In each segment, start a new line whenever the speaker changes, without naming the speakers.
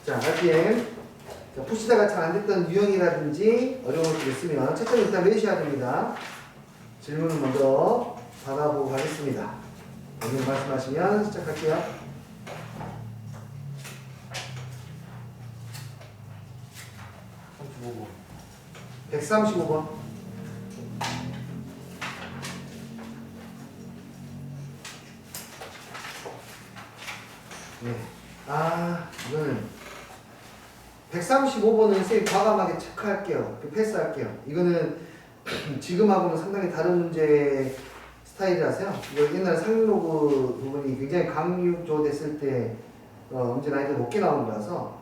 자, RPM. 자, 푸시다가 잘 안 됐던 유형이라든지 어려운 것들이 있으면 채점을 일단 내셔야 됩니다. 질문을 먼저 받아보고 가겠습니다. 오늘 말씀하시면 시작할게요. 135번. 네. 이거는 135번은 선생님 과감하게 체크할게요. 패스할게요. 이거는 지금하고는 상당히 다른 문제 스타일이라서요. 이거 옛날 상륙로그 부분이 굉장히 강육조 됐을 때 문제 난이도 높게 나온 거라서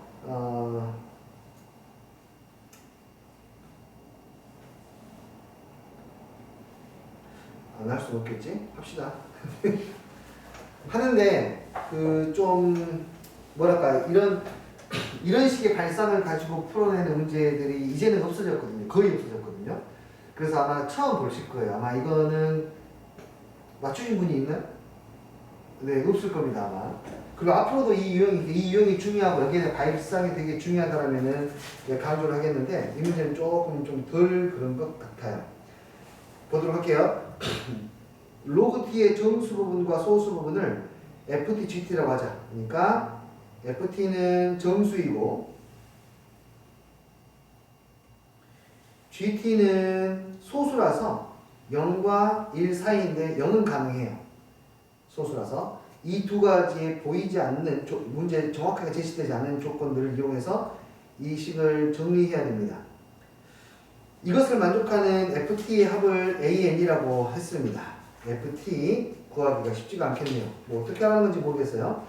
안 할 수는 없겠지? 합시다. 하는데 좀 뭐랄까 이런 식의 발상을 가지고 풀어내는 문제들이 이제는 없어졌거든요. 거의 없어졌거든요. 그래서 아마 처음 보실 거예요. 아마 이거는 맞추신 분이 있나? 네, 없을 겁니다 아마. 그리고 앞으로도 이 유형이 중요하고 여기에 대한 발상이 되게 중요하다라면은 강조를 하겠는데 이 문제는 조금 좀 덜 그런 것 같아요. 보도록 할게요. 로그 t의 정수 부분과 소수 부분을 ft, gt라고 하자. 그러니까 ft는 정수이고 gt는 소수라서 0과 1 사이인데 0은 가능해요. 소수라서 이 두 가지에 보이지 않는 문제 정확하게 제시되지 않는 조건들을 이용해서 이 식을 정리해야 됩니다. 이것을 만족하는 ft의 합을 an이라고 했습니다. ft 구하기가 쉽지가 않겠네요. 뭐 어떻게 하는 건지 모르겠어요.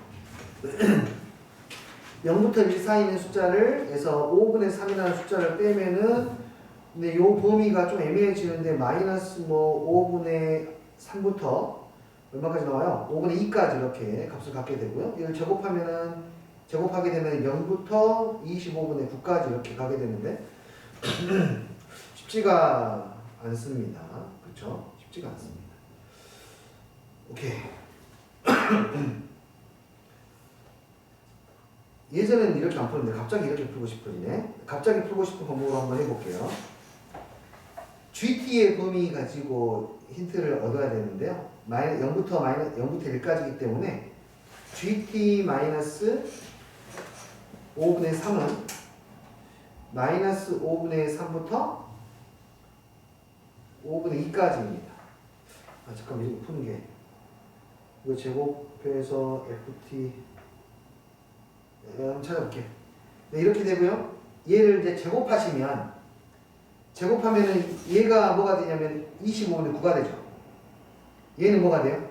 0부터 1 사이인 숫자를 해서 5분의 3이라는 숫자를 빼면은 근데 요 범위가 좀 애매해지는데 마이너스 5분의 3부터 얼마까지 나와요? 5분의 2까지 이렇게 값을 갖게 되고요. 이걸 제곱하게 되면 0부터 25분의 9까지 이렇게 가게 되는데 쉽지가 않습니다. 그렇죠? 쉽지가 않습니다. 오케이. 예전에는 이렇게 안 푸는데 갑자기 이렇게 풀고 싶어지네. 갑자기 풀고 싶은 방법으로 한번 해볼게요. GT의 범위 가지고 힌트를 얻어야 되는데요. 0부터 1까지이기 때문에 GT 5분의 3은 마이너스 5분의 3부터 5분의 2까지입니다. 잠깐만 이거 푸는 게 이거 제곱해서 FT 한번 찾아볼게요. 네, 이렇게 되고요. 얘를 이제 제곱하면은 얘가 뭐가 되냐면 25분의 9가 되죠. 얘는 뭐가 돼요?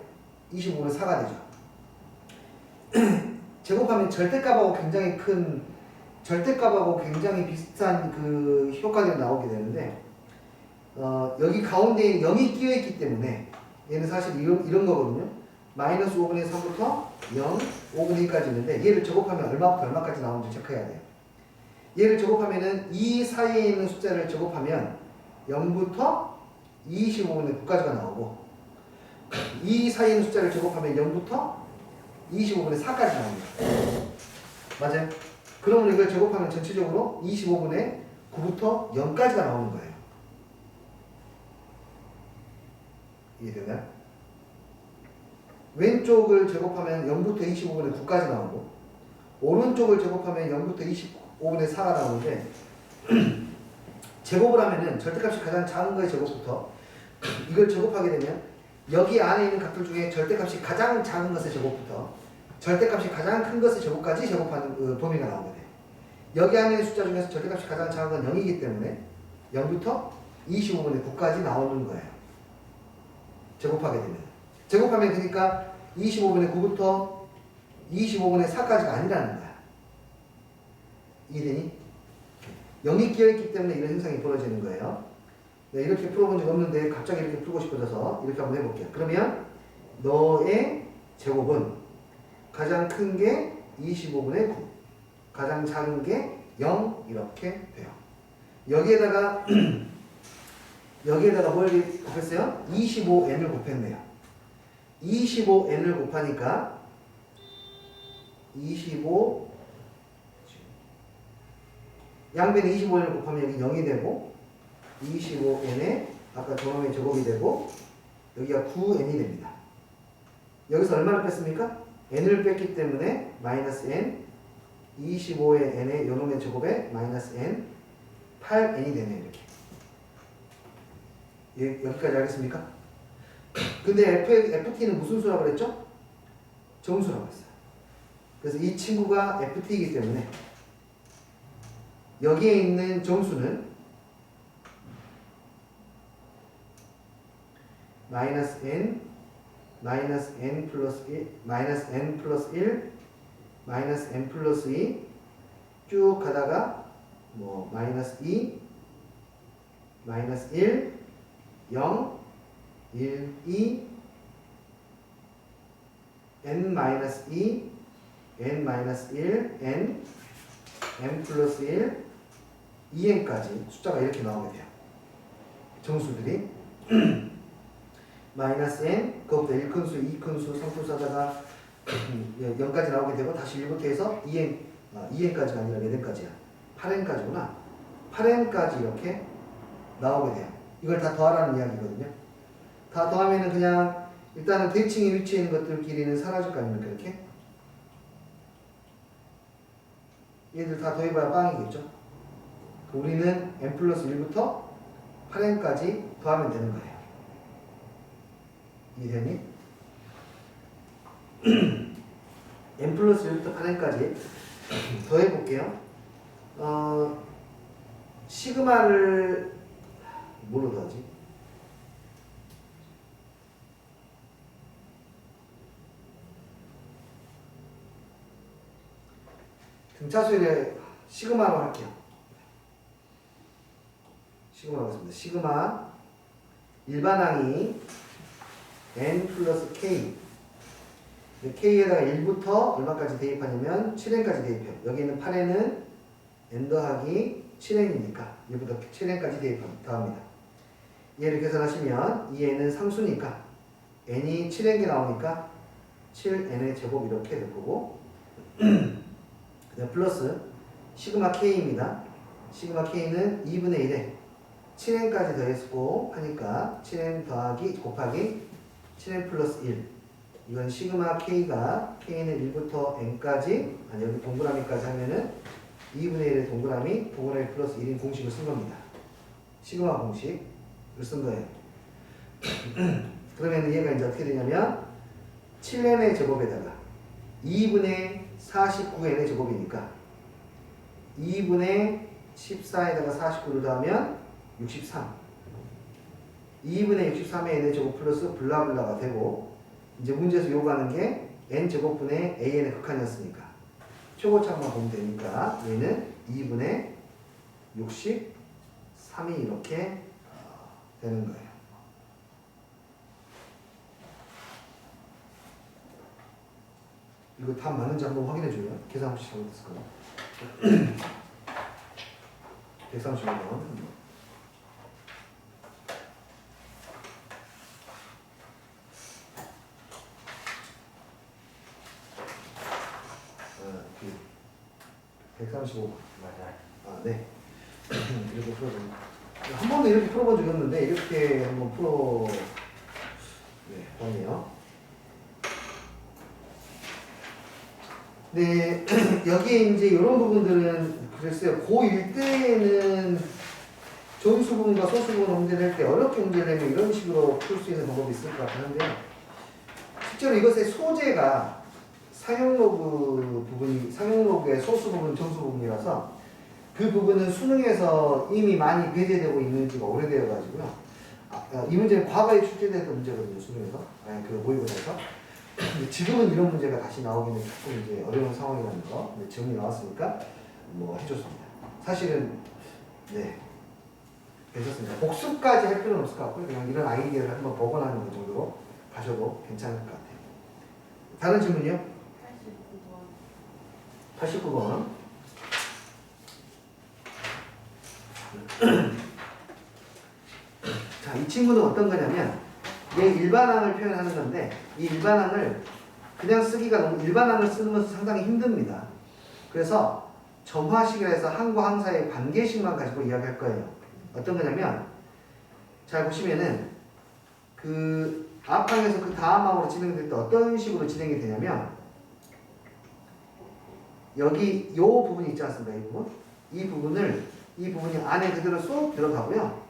25분의 4가 되죠. 제곱하면 절대값하고 굉장히 비슷한 그 효과들이 나오게 되는데 여기 가운데에 0이 끼어있기 때문에 얘는 사실 이런 거거든요. 마이너스 5분의 3부터 0, 5분의 2까지 있는데 얘를 제곱하면 얼마부터 얼마까지 나오는지 체크해야 돼요. 얘를 제곱하면은 이 사이에 있는 숫자를 제곱하면 0부터 25분의 9까지가 나오고 이 사이에 있는 숫자를 제곱하면 0부터 25분의 4까지 나옵니다. 맞아요? 그러면 이걸 제곱하면 전체적으로 25분의 9부터 0까지가 나오는 거예요. 이해되나요? 왼쪽을 제곱하면 0부터 25분의 9까지 나오고 오른쪽을 제곱하면 0부터 25분의 4가 나오는데 제곱을 하면은 절대값이 가장 작은 거의 제곱부터 이걸 제곱하게 되면 여기 안에 있는 값들 중에 절대값이 가장 작은 것의 제곱부터 절대값이 가장 큰 것의 제곱까지 제곱하는 그 범위가 나오게 돼요. 여기 안에 있는 숫자 중에서 절대값이 가장 작은 건 0이기 때문에 0부터 25분의 9까지 나오는 거예요. 제곱하게 되면. 제곱하면 그러니까 25분의 9부터 25분의 4까지가 아니라는 거야. 이해되니? 0이 끼어있기 때문에 이런 현상이 벌어지는 거예요. 네, 이렇게 풀어본 적 없는데 갑자기 이렇게 풀고 싶어져서 이렇게 한번 해볼게요. 그러면 너의 제곱은 가장 큰 게 25분의 9, 가장 작은 게 0 이렇게 돼요. 여기에다가 뭘 곱했어요? 25n을 곱했네요. 25n을 곱하니까 25 양변에 25n을 곱하면 여기 0이 되고 25n에 아까 저놈의 제곱이 되고 여기가 9n이 됩니다. 여기서 얼마를 뺐습니까? n을 뺐기 때문에 마이너스 n 25의 n의 요놈의 제곱에 마이너스 n 8n이 되네요. 이렇게 여기까지 알겠습니까? 근데 ft는 무슨 수라고 그랬죠? 정수라고 했어요. 그래서 이 친구가 ft이기 때문에 여기에 있는 정수는 마이너스 n 플러스 1, 마이너스 n 플러스 1, 마이너스 n 플러스 2 쭉 가다가 뭐 마이너스 2, 마이너스 1, 0, 1, 2, n 마이너스 2, n 마이너스 1, n, n 플러스 1, 2n까지 숫자가 이렇게 나오게 돼요. 정수들이 마이너스 n, 그것부터 1큰수, 2큰수, 3큰수 하다가 0까지 나오게 되고 다시 1부터 해서 2n, 2n까지가 아니라 몇 n까지야? 8n까지구나. 8n까지 이렇게 나오게 돼요. 이걸 다 더하라는 이야기거든요. 다 더하면은 그냥 일단은 대칭에 위치해 있는 것들끼리는 사라질 거 아닙니까? 이렇게 얘들 다 더해봐야 빵이겠죠. 우리는 n 플러스 1부터 8n까지 더하면 되는 거예요. 이해되니? n 플러스 1부터 8n까지 더해볼게요. 시그마를 뭘로 더하지? 등차수열에 시그마로 할게요. 시그마로 하겠습니다. 시그마 일반항이 n 플러스 k k에다가 1부터 얼마까지 대입하냐면 7n까지 대입해요. 여기 있는 8n은 n 더하기 7n이니까 1부터 7n까지 더합니다. 얘를 계산하시면 이 n은 상수니까 n이 7n개 나오니까 7n의 제곱 이렇게 될 거고 그다음 플러스 시그마 k입니다. 시그마 k는 2분의 1에 7n까지 더했고 하니까 7n 더하기 곱하기 7n 플러스 1 이건 시그마 k가 k는 1부터 n까지 아니 여기 동그라미까지 하면은 2분의 1의 동그라미 플러스 1인 공식을 쓴 겁니다. 시그마 공식을 쓴 거예요. 그러면 얘가 이제 어떻게 되냐면 7n의 제곱에다가 2분의 49n의 제곱이니까 2분의 14에다가 49를 더하면 63 2분의 63의 n의 제곱 플러스 블라블라가 되고 이제 문제에서 요구하는 게 n제곱분의 an의 극한이었으니까 최고차만 보면 되니까 얘는 2분의 63이 이렇게 되는 거예요. 이거 답 맞는지 한번 확인해줘요. 계산 혹시 잘못했을까요? 135번. 그 135번.
맞아요.
아, 네. 이렇게 풀어줍니다. 한 번도 이렇게 풀어본 적이 없는데, 이렇게 한번 봤네요. 네, 여기에 이제 이런 부분들은 그랬어요. 고1 때에는 정수 부분과 소수 부분 문제를 할 때 어렵게 문제를 내면 이런 식으로 풀 수 있는 방법이 있을 것 같은데, 실제로 이것의 소재가 상용로그의 소수 부분, 정수 부분이라서 그 부분은 수능에서 이미 많이 배제되고 있는 지가 오래되어가지고요. 이 문제는 과거에 출제됐던 문제거든요, 수능에서. 그 모의고사에서. 지금은 이런 문제가 다시 나오기는 조금 이제 어려운 상황이라는 거. 근데 지금이 나왔으니까 뭐 해줬습니다. 사실은, 네. 괜찮습니다. 복습까지 할 필요는 없을 것 같고요. 그냥 이런 아이디어를 한번 복원하는 것 정도로 가셔도 괜찮을 것 같아요. 다른 질문이요? 89번. 자, 이 친구는 어떤 거냐면 얘 일반항을 표현하는 건데 이 일반항을 그냥 쓰기가 너무 일반항을 쓰는 것은 상당히 힘듭니다. 그래서 점화식이라 해서 항과 항 사이의 관계식만 가지고 이야기할 거예요. 어떤 거냐면 잘 보시면은 그 앞항에서 그 다음 항으로 진행될 때 어떤 식으로 진행이 되냐면 여기 요 부분이 있지 않습니까? 이 부분. 이 부분이 안에 그대로 쏙 들어가고요.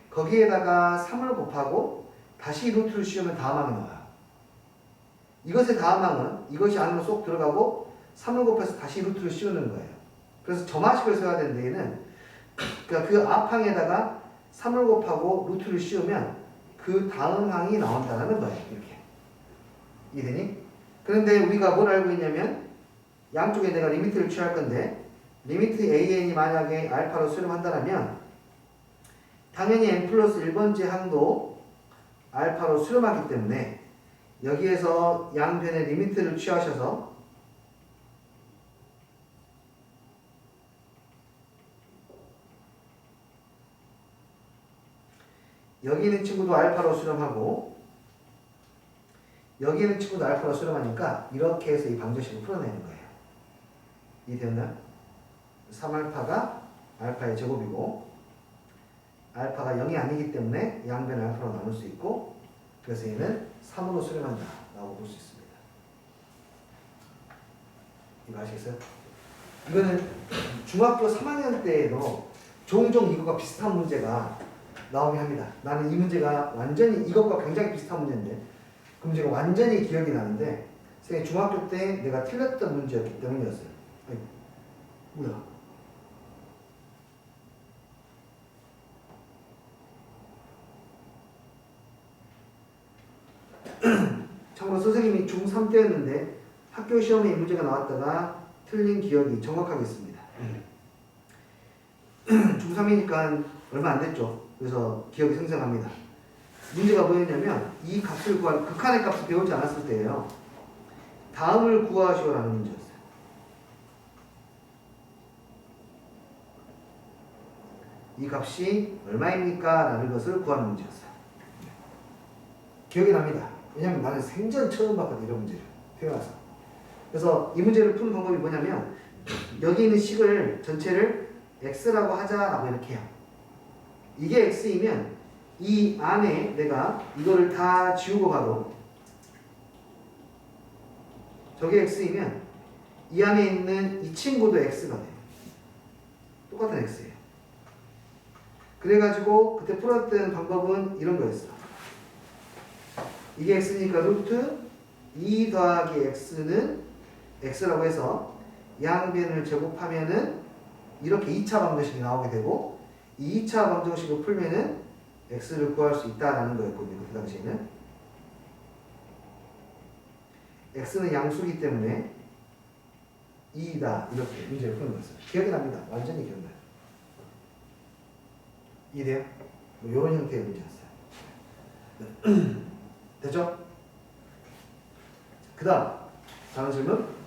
거기에다가 3을 곱하고 다시 루트를 씌우면 다음 항이 나와요. 이것의 다음 항은 이것이 안으로 쏙 들어가고 3을 곱해서 다시 루트를 씌우는 거예요. 그래서 점화식을 써야 되는 데에는 그러니까 그 앞항에다가 3을 곱하고 루트를 씌우면 그 다음 항이 나온다는 거예요. 이렇게. 이해되니? 그런데 우리가 뭘 알고 있냐면 양쪽에 내가 리미트를 취할 건데 리미트 AN이 만약에 알파로 수렴한다면 당연히 n 플러스 1번째 항도 알파로 수렴하기 때문에 여기에서 양변의 리미트를 취하셔서 여기 있는 친구도 알파로 수렴하고 여기 있는 친구도 알파로 수렴하니까 이렇게 해서 이 방정식을 풀어내는 거예요. 이해됐나요? 3알파가 알파의 제곱이고 알파가 0이 아니기 때문에 양변 알파로 나눌 수 있고 그래서 얘는 3으로 수렴한다 라고 볼 수 있습니다. 이거 아시겠어요? 이거는 중학교 3학년 때에도 종종 이거가 비슷한 문제가 나오게 합니다. 나는 이 문제가 완전히 이것과 굉장히 비슷한 문제인데 그 문제가 완전히 기억이 나는데 중학교 때 내가 틀렸던 문제였기 때문이었어요. 아니, 뭐야? 참고로 선생님이 중3 때였는데 학교 시험에 이 문제가 나왔다가 틀린 기억이 정확하게 있습니다. 중3이니까 얼마 안 됐죠. 그래서 기억이 생생합니다. 문제가 뭐였냐면 이 값을 구할 극한의 값을 배우지 않았을 때예요. 다음을 구하시오라는 문제였어요. 이 값이 얼마입니까? 라는 것을 구하는 문제였어요. 기억이 납니다. 왜냐면 나는 생전 처음 봤거든 이런 문제를 태어나서. 그래서 이 문제를 푸는 방법이 뭐냐면 여기 있는 식을 전체를 x라고 하자라고 이렇게 해요. 이게 x이면 이 안에 내가 이거를 다 지우고 가도 저게 x이면 이 안에 있는 이 친구도 x가 돼요. 똑같은 x예요. 그래가지고 그때 풀었던 방법은 이런 거였어. 이게 x니까 루트 2 더하기 x는 x라고 해서 양변을 제곱하면은 이렇게 2차 방정식이 나오게 되고 이 2차 방정식을 풀면은 x를 구할 수 있다라는 거였거든요. 그 당시에는 x는 양수이기 때문에 2다 이렇게 문제를 푸는 거였어요. 기억이 납니다. 완전히 기억나요. 이해돼요? 뭐 이런 형태의 문제였어요. 됐죠? 그 다음 질문.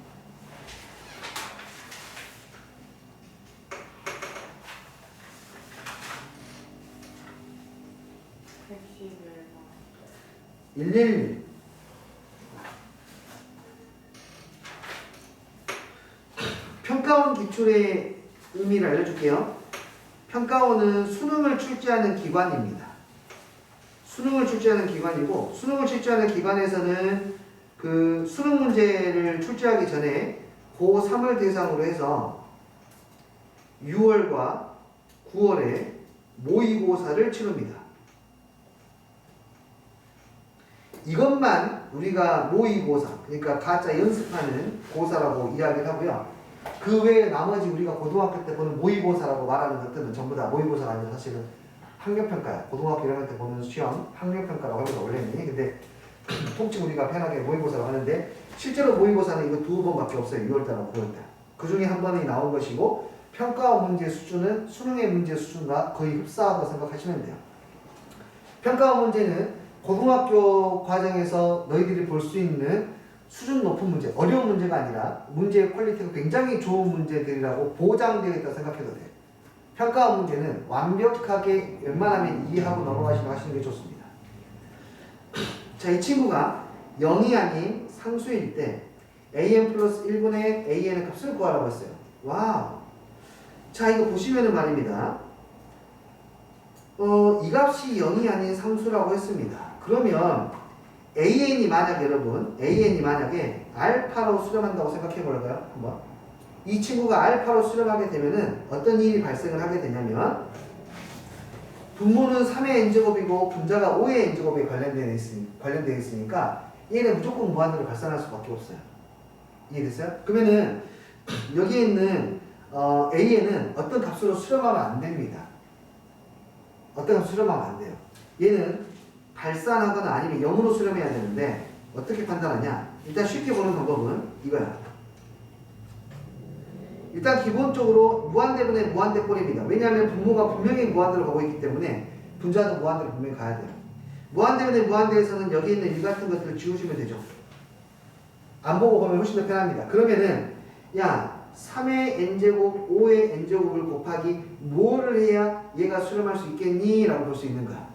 평가원 기출의 의미를 알려줄게요. 평가원은 수능을 출제하는 기관입니다. 수능을 출제하는 기관이고 수능을 출제하는 기관에서는 그 수능 문제를 출제하기 전에 고3을 대상으로 해서 6월과 9월에 모의고사를 치릅니다. 이것만 우리가 모의고사, 그러니까 가짜 연습하는 고사라고 이야기를 하고요. 그 외에 나머지 우리가 고등학교 때 보는 모의고사라고 말하는 것들은 전부 다 모의고사가 아니라 사실은 학력평가야. 고등학교 1학년 때 보는 시험 학력평가라고 하기가 원래는. 근데 통칭 우리가 편하게 모의고사라고 하는데 실제로 모의고사는 이거 2번밖에 없어요. 6월달하고 9월달. 그 중에 한 번이 나온 것이고 평가 문제 수준은 수능의 문제 수준과 거의 흡사하다고 생각하시면 돼요. 평가 문제는 고등학교 과정에서 너희들이 볼 수 있는 수준 높은 문제, 어려운 문제가 아니라 문제의 퀄리티가 굉장히 좋은 문제들이라고 보장되어 있다고 생각해도 돼요. 평가 문제는 완벽하게 웬만하면 이해하고 넘어가시면 하시는 게 좋습니다. 자, 이 친구가 0이 아닌 상수일 때 an 플러스 1분의 an의 값을 구하라고 했어요. 와우! 자, 이거 보시면은 말입니다. 이 값이 0이 아닌 상수라고 했습니다. 그러면 AN이 만약에 여러분, AN이 만약에 알파로 수렴한다고 생각해 볼까요? 한번. 이 친구가 알파로 수렴하게 되면은 어떤 일이 발생을 하게 되냐면 분모는 3의 n제곱이고 분자가 5의 n제곱에 관련되어 있으니까 얘는 무조건 무한대로 발산할 수밖에 없어요. 이해됐어요? 그러면은 여기에 있는 A에는 어떤 값으로 수렴하면 안 됩니다. 어떤 값으로 수렴하면 안 돼요. 얘는 발산하거나 아니면 0으로 수렴해야 되는데 어떻게 판단하냐? 일단 쉽게 보는 방법은 이거야. 일단 기본적으로 무한대분의 무한대 꼴입니다. 왜냐하면 분모가 분명히 무한대로 가고 있기 때문에 분자도 무한대로 분명히 가야 돼요. 무한대분의 무한대에서는 여기 있는 일 같은 것들을 지우시면 되죠. 안 보고 보면 훨씬 더 편합니다. 그러면은 야 3의 n제곱 5의 n제곱을 곱하기 뭐를 해야 얘가 수렴할 수 있겠니? 라고 볼 수 있는 거야.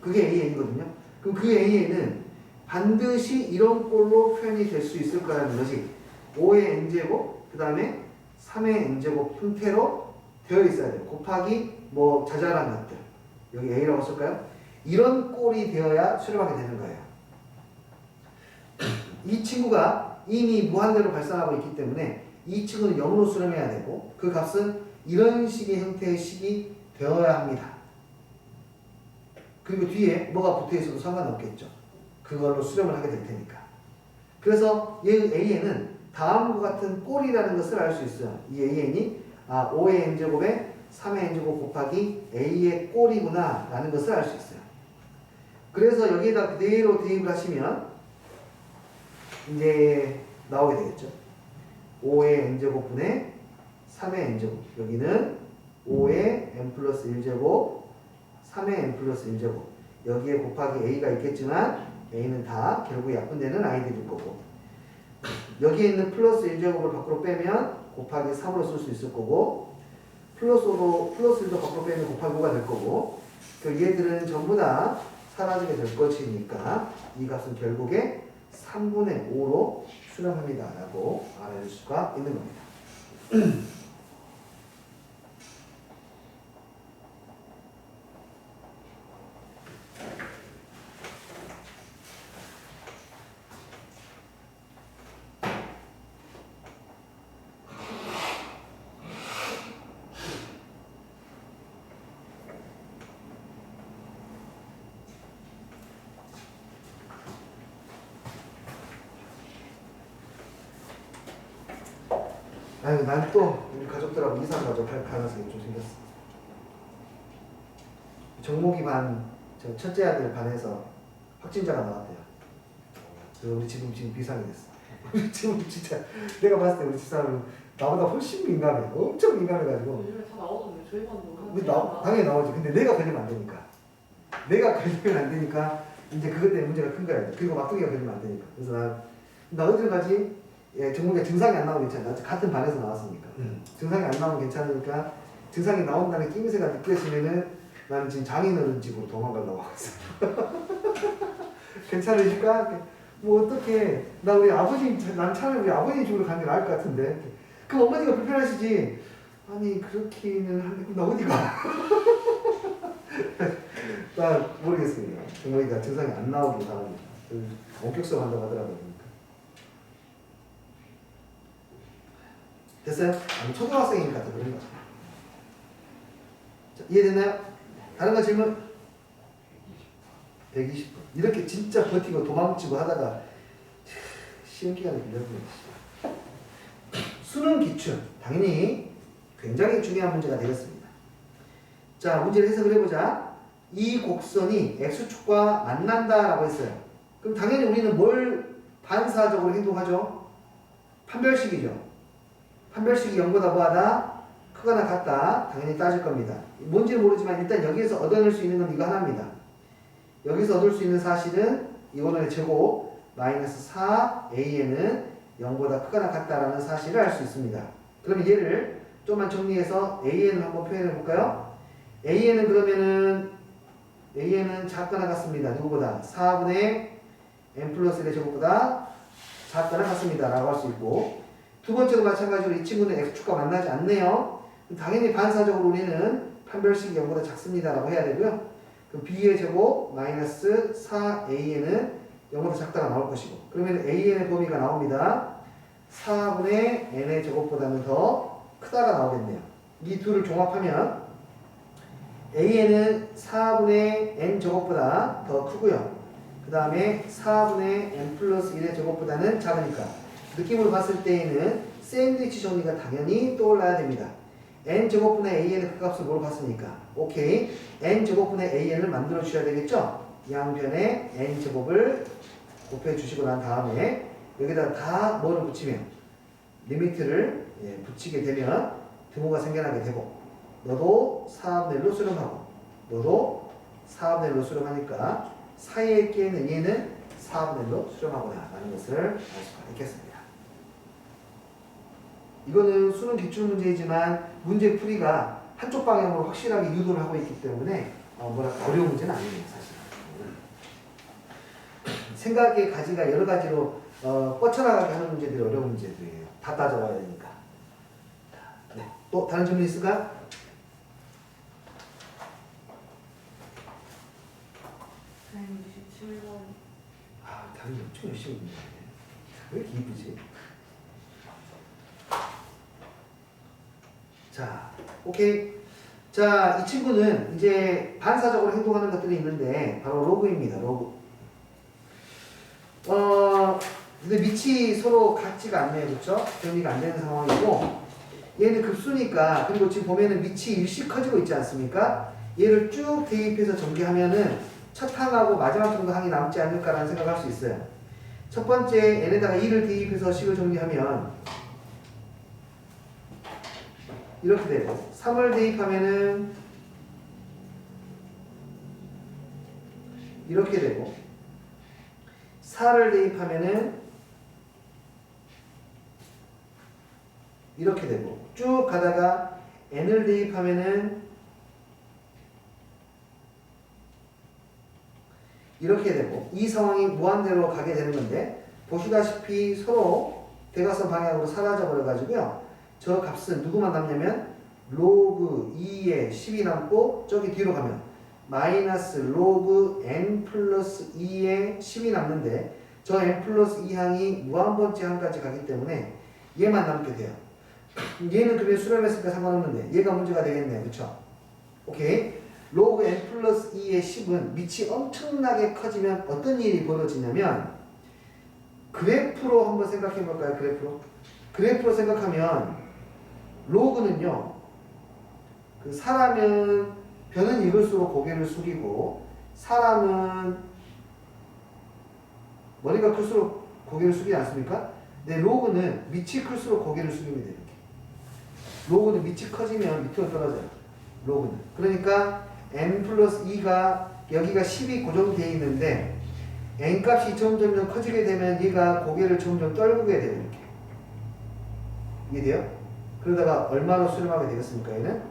그게 AN이거든요. 그럼 그 AN은 반드시 이런 꼴로 표현이 될 수 있을 거라는 것이 5의 n제곱 그 다음에 3의 n제곱 형태로 되어 있어야 돼요. 곱하기 뭐 자잘한 것들 여기 A라고 쓸까요? 이런 꼴이 되어야 수렴하게 되는 거예요. 이 친구가 이미 무한대로 발산하고 있기 때문에 이 친구는 0으로 수렴해야 되고 그 값은 이런 식의 형태의 식이 되어야 합니다. 그리고 뒤에 뭐가 붙어 있어도 상관없겠죠. 그걸로 수렴을 하게 될 테니까. 그래서 얘 AN은 다음과 같은 꼴이라는 것을 알 수 있어요. 이 AN이 5의 n제곱에 3의 n제곱 곱하기 A의 꼴이구나 라는 것을 알 수 있어요. 그래서 여기에다 그대로 대입을 하시면 이제 나오게 되겠죠. 5의 n제곱분의 3의 n제곱. 여기는 5의 n 플러스 1제곱 3의 n 플러스 1제곱. 여기에 곱하기 a가 있겠지만 a는 다 결국 약분되는 i들일 거고 여기에 있는 플러스 1제곱을 밖으로 빼면 곱하기 3으로 쓸 수 있을 거고 플러스 1도 밖으로 빼면 곱하기 5가 될 거고 얘들은 전부 다 사라지게 될 것이니까 이 값은 결국에 3분의 5로 수렴합니다 라고 알아낼 수가 있는 겁니다. 아유, 난 또 우리 가족들하고 이상 가족할 가능성이 좀 생겼어. 정목이 저 첫째 아들 반에서 확진자가 나왔대요. 그래서 우리 지금 비상이 됐어. 우리 지금 진짜 내가 봤을 때 우리 집사람은 나보다 훨씬 민감해. 엄청 민감해가지고.
요즘에 다 나오던데 저희 반도.
당연히 나오지. 근데 내가 걸리면 안 되니까. 내가 걸리면 안 되니까 이제 그것 때문에 문제가 큰 거야. 그리고 막둥이가 걸리면 안 되니까. 그래서 나 어디를 가지? 예, 정목이가 증상이 안 나오면 괜찮아. 같은 반에서 나왔으니까. 증상이 안 나오면 괜찮으니까 증상이 나온다는 낌새가 느껴지면은 나는 지금 장인어른 집으로 도망가려고 하고 있어. 괜찮으실까? 뭐 어떻게 나 우리 아버지 난 차라리 우리 아버지 집으로 가는 게 나을 것 같은데. 그럼 어머니가 불편하시지? 아니 그렇기는 한데 그럼 나 어디 가? 나 모르겠습니다. 정목이가 증상이 안 나오길 바랍니다. 원격 수업 한다고 하더라고요. 됐어요? 아니 초등학생이니까 더 그런 거죠. 자, 이해됐나요? 다른 거 질문? 120분. 이렇게 진짜 버티고 도망치고 하다가 시험 기간이 길어지네. 수능 기출. 당연히 굉장히 중요한 문제가 되겠습니다. 자, 문제를 해석을 해보자. 이 곡선이 x축과 만난다라고 했어요. 그럼 당연히 우리는 뭘 반사적으로 행동하죠? 판별식이죠. 판별식이 0보다 뭐하다? 크거나 같다. 당연히 따질 겁니다. 뭔지는 모르지만 일단 여기에서 얻어낼 수 있는 건 이거 하나입니다. 여기서 얻을 수 있는 사실은 이거는 제곱 마이너스 4a는 0보다 크거나 같다라는 사실을 알 수 있습니다. 그럼 얘를 좀만 정리해서 an을 한번 표현해 볼까요? an은 작거나 같습니다. 누구보다? 4분의 n 플러스 1의 제곱보다 작거나 같습니다. 라고 할 수 있고 두 번째도 마찬가지로 이 친구는 x축과 만나지 않네요. 당연히 반사적으로 우리는 판별식이 0보다 작습니다라고 해야 되고요. 그럼 b의 제곱 마이너스 4an은 0보다 작다가 나올 것이고, 그러면 an의 범위가 나옵니다. 4분의 n의 제곱보다는 더 크다가 나오겠네요. 이 둘을 종합하면 an은 4분의 n 제곱보다 더 크고요. 그 다음에 4분의 n 플러스 1의 제곱보다는 작으니까 느낌으로 봤을 때에는 샌드위치 정리가 당연히 떠올라야 됩니다. n 제곱분의 an의 그 값을 뭐로 봤으니까 오케이, n 제곱분의 an을 만들어 주셔야 되겠죠. 양변에 n 제곱을 곱해 주시고 난 다음에 여기다 다 뭐를 붙이면 리미트를 붙이게 되면 등호가 생겨나게 되고, 너도 4분의 1로 수렴하고 너도 4분의 1로 수렴하니까 사이에 끼는 얘는 4분의 1로 수렴하거나 라는 것을 알 수가 있겠습니다. 이거는 수능 기출문제이지만 문제 풀이가 한쪽 방향으로 확실하게 유도를 하고 있기 때문에 어려운 문제는 아니에요, 사실. 생각의 가지가 여러 가지로 뻗쳐나가게 하는 문제들이 어려운 문제들이에요. 다 따져와야 되니까. 네. 또 다른 질문 있을까? 다른 엄청 열심히 있네. 왜 이렇게 이쁘지? 자, 오케이. 자, 이 친구는 이제 반사적으로 행동하는 것들이 있는데 바로 로그입니다. 로그. 근데 밑이 서로 같지가 않네요. 그렇죠? 정리가 안 되는 상황이고, 얘는 급수니까, 그리고 지금 보면은 밑이 일씩 커지고 있지 않습니까? 얘를 쭉 대입해서 전개하면은 첫 항하고 마지막 정도 항이 남지 않을까라는 생각을 할 수 있어요. 첫 번째 n에다가 2를 대입해서 식을 정리하면 이렇게 되고, 3을 대입하면은 이렇게 되고, 4를 대입하면은 이렇게 되고, 쭉 가다가 n을 대입하면은 이렇게 되고, 이 상황이 무한대로 가게 되는 건데, 보시다시피 서로 대각선 방향으로 사라져 버려가지고요. 저 값은 누구만 남냐면 로그 2에 10이 남고, 저기 뒤로 가면 마이너스 로그 n 플러스 2에 10이 남는데, 저 n 플러스 2항이 무한번째 항까지 가기 때문에 얘만 남게 돼요. 얘는 그러면 수렴했으니까 상관없는데 얘가 문제가 되겠네요. 그쵸? 오케이. 로그 n 플러스 2의 10은 밑이 엄청나게 커지면 어떤 일이 벌어지냐면, 그래프로 한번 생각해 볼까요? 그래프로 생각하면 로그는요, 그 사람은 변은 익을수록 고개를 숙이고, 사람은 머리가 클수록 고개를 숙이지 않습니까? 근데 로그는 밑이 클수록 고개를 숙입니다. 이렇게. 로그는 밑이 커지면 밑으로 떨어져요. 로그는. 그러니까 n 플러스 2가 여기가 10이 고정되어 있는데, n 값이 점점 커지게 되면 얘가 고개를 점점 떨구게 돼요. 이렇게. 이해돼요? 그러다가 얼마로 수렴하게 되겠습니까? 얘는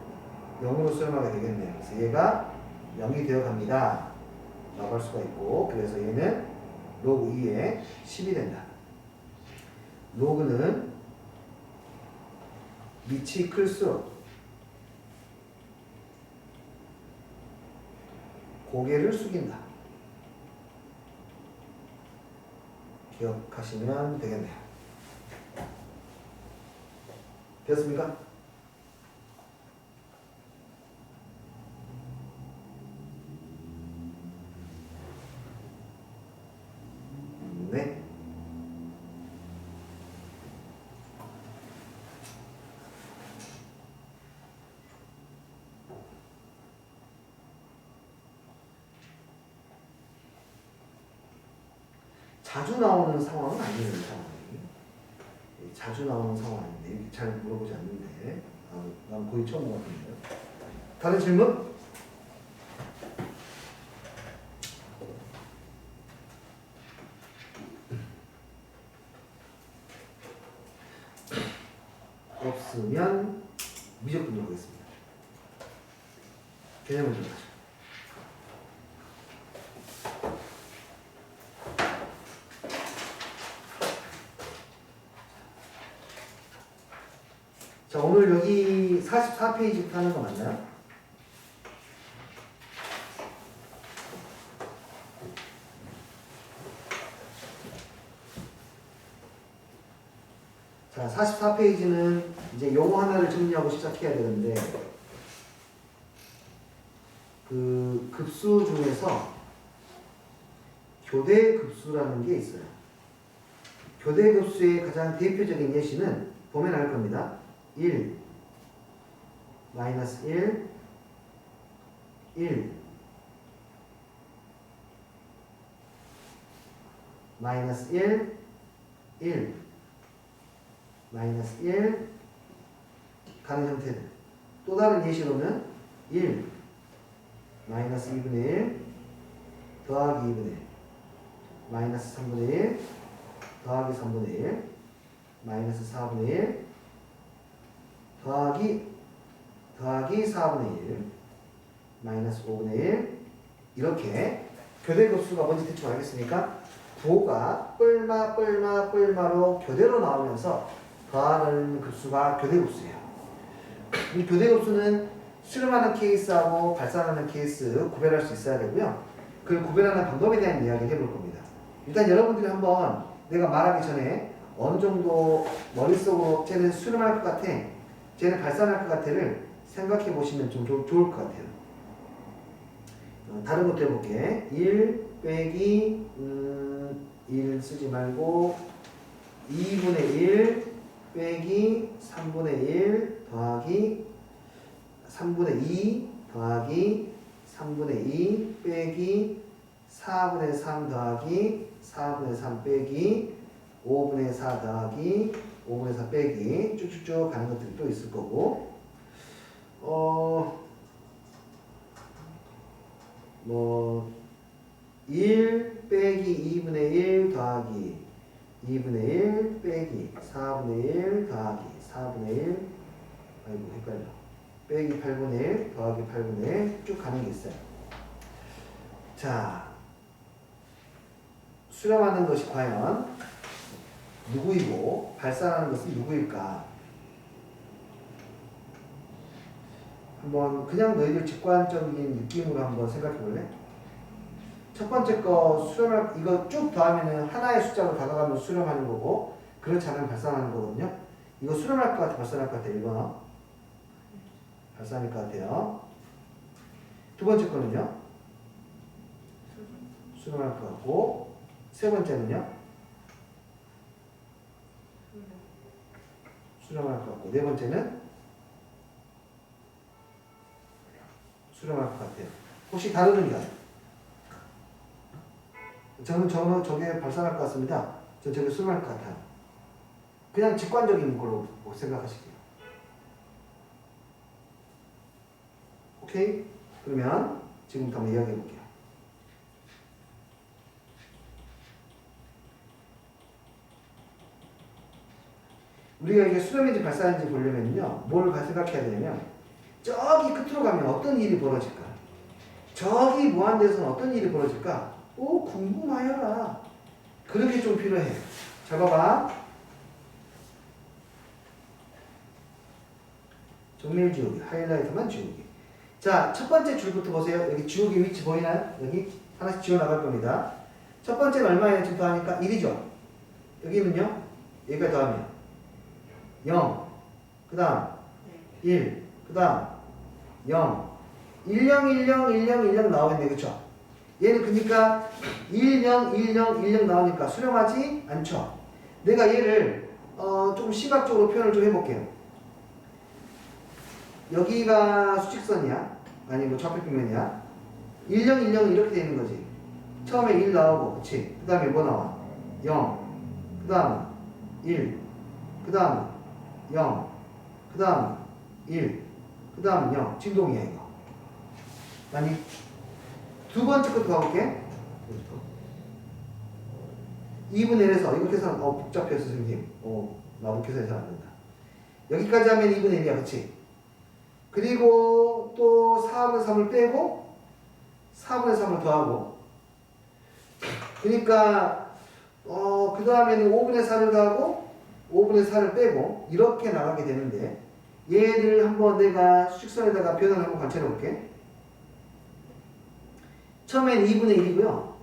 0으로 수렴하게 되겠네요. 그래서 얘가 0이 되어 갑니다 라고 할 수가 있고, 그래서 얘는 로그 2에 10이 된다. 로그는 밑이 클수록 고개를 숙인다. 기억하시면 되겠네요. 됐습니까? 네. 자주 나오는 상황은 아니에요. 이 상황이. 자주 나오는 상황인데 이렇게 잘 물어보지 않는데, 난 거의 처음 본 것 같은데요. 다른 질문? 없으면 무조건 들어가겠습니다. 개념을 좀 하죠. 자, 오늘 여기 40 44페이지부터 하는 거 맞나요? 자, 44페이지는 이제 용어 하나를 정리하고 시작해야 되는데, 그 급수 중에서 교대급수라는 게 있어요. 교대급수의 가장 대표적인 예시는 보면 알 겁니다. 1, 마이너스 1, 1, 마이너스 1, 1, 마이너스 1 가는 형태들. 또 다른 예시로는 1, 마이너스 2분의 1 더하기 2분의 1 마이너스 3분의 1 더하기 3분의 1 마이너스 4분의 1 더하기 4분의 1 마이너스 5분의 1 이렇게 교대급수가 뭔지 대충 알겠습니까? 부호가 뿔마로 교대로 나오면서 더하는 급수가 교대급수예요. 이 교대급수는 수렴하는 케이스하고 발산하는 케이스 구별할 수 있어야 되고요. 그 구별하는 방법에 대한 이야기를 해볼 겁니다. 일단 여러분들이 한번 내가 말하기 전에 어느 정도 머릿속으로 쟤는 수렴할 것 같아, 쟤는 발산할 것 같아를 생각해 보시면 좀 좋을 것 같아요. 다른 것도 해볼게. 1 빼기 1 쓰지 말고 2분의 1 빼기 3분의 1 더하기 3분의 2 더하기 3분의 2 빼기 4분의 3 더하기 4분의 3 빼기 5분의 4 더하기 5분의 4 빼기 쭉쭉쭉 가는 것들이 또 있을 거고, 1 빼기 2분의 1 더하기 2분의 1 빼기 4분의 1 더하기 4분의 1 아이고 헷갈려 빼기 8분의 1 더하기 8분의 1 쭉 가는 게 있어요. 자, 수렴하는 것이 과연 누구이고 발산하는 것은 누구일까? 한번 그냥 너희들 직관적인 느낌으로 한번 생각해 볼래? 첫 번째 거 수렴할 이거 쭉 더하면은 하나의 숫자로 다가가면 수렴하는 거고, 그렇지 않으면 발산하는 거거든요. 이거 수렴할 것 같아, 발산할 것 같아? 1번 발산할 것 같아요. 두 번째 거는요? 수렴할 것 같고, 세 번째는요? 수렴할 것 같고, 네 번째는 수렴할 것 같아요. 혹시 다른 의견? 저는 저게 발산할 것 같습니다. 저 저게 수렴할 것 같아요. 그냥 직관적인 걸로 생각하실게요. 오케이? 그러면 지금부터 한번 이야기해 볼게요. 우리가 이게 수렴인지 발산인지 보려면요, 뭘 생각해야 되냐면, 저기 끝으로 가면 어떤 일이 벌어질까? 저기 무한대에서는 어떤 일이 벌어질까? 오, 궁금하여라. 그런 게 좀 필요해. 자, 봐봐. 정밀 지우기, 하이라이트만 지우기. 자, 첫 번째 줄부터 보세요. 여기 지우기 위치 보이나요? 여기 하나씩 지워 나갈 겁니다. 첫 번째는 얼마예요? 지금 더하니까 1이죠. 여기는요, 여기까지 더하면 0, 그 다음 1, 그 다음 0, 10 나오겠네, 그쵸? 얘는 그러니까 10 나오니까 수렴하지 않죠. 내가 얘를 조금 시각적으로 표현을 좀 해볼게요. 여기가 수직선이야, 아니 뭐 좌표평면이야. 10 이렇게 되는 거지. 처음에 1 나오고, 그치? 그 다음에 뭐 나와? 0, 그 다음 1, 그 다음 0, 그 다음 1, 그 다음 0. 진동이야 이거. 아니 두 번째 것도 가볼게. 2분의 1에서 이거 계산 복잡해서 선생님. 나도 계산이 잘 안 된다. 여기까지 하면 2분의 1이야, 그치? 그리고 또 4분의 3을 빼고 4분의 3을 더하고, 그러니까 그 다음에는 5분의 4를 더하고 5분의 4를 빼고 이렇게 나가게 되는데, 얘를 한번 내가 수직선에다가 변화를 한번 관찰해 볼게. 처음엔 2분의 1이고요.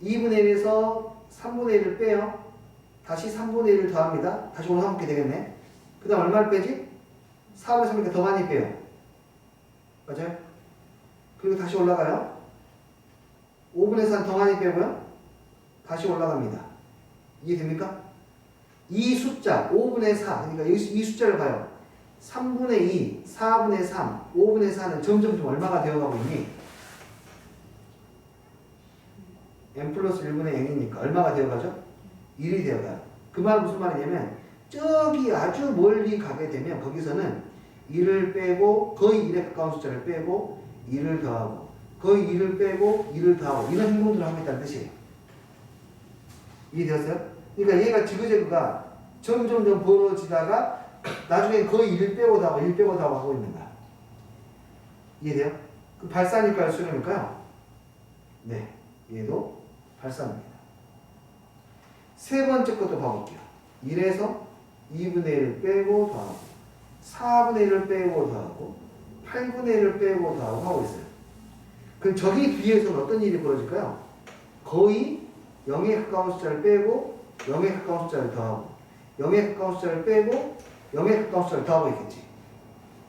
2분의 1에서 3분의 1을 빼요. 다시 3분의 1을 더합니다. 다시 올라가게 되겠네. 그 다음 얼마를 빼지? 4분의 3이니까 더 많이 빼요. 맞아요? 그리고 다시 올라가요. 5분의 4는 더 많이 빼고요. 다시 올라갑니다. 이해됩니까? 이 숫자 5분의 4, 그러니까 이 숫자를 봐요. 3분의 2, 4분의 3, 5분의 4는 점점 좀 얼마가 되어가고 있니? n 플러스 1분의 n이니까 얼마가 되어가죠? 1이 되어가요. 그 말은 무슨 말이냐면 저기 아주 멀리 가게 되면 거기서는 1을 빼고 거의 1에 가까운 숫자를 빼고 1을 더하고 거의 1을 빼고 1을 더하고 이런 행동들을 하고 있다는 뜻이에요. 이해되었어요? 그러니까 얘가 지그재그가 점점 벌어지다가 나중에 거의 1을 빼고 더하고 1 빼고 더하고 하고 있는 거야. 이해돼요? 그 발산일까요? 수렴일까요? 네, 얘도 발산입니다. 세 번째 것도 봐볼게요. 1에서 2분의 1을 빼고 더하고 4분의 1을 빼고 더하고 8분의 1을 빼고 더하고 하고 있어요. 그럼 저기 뒤에서는 어떤 일이 벌어질까요? 거의 0에 가까운 숫자를 빼고 0에 가까운 숫자를 더하고 0에 가까운 숫자를 빼고 0에 가까운 숫자를 더하고 있겠지.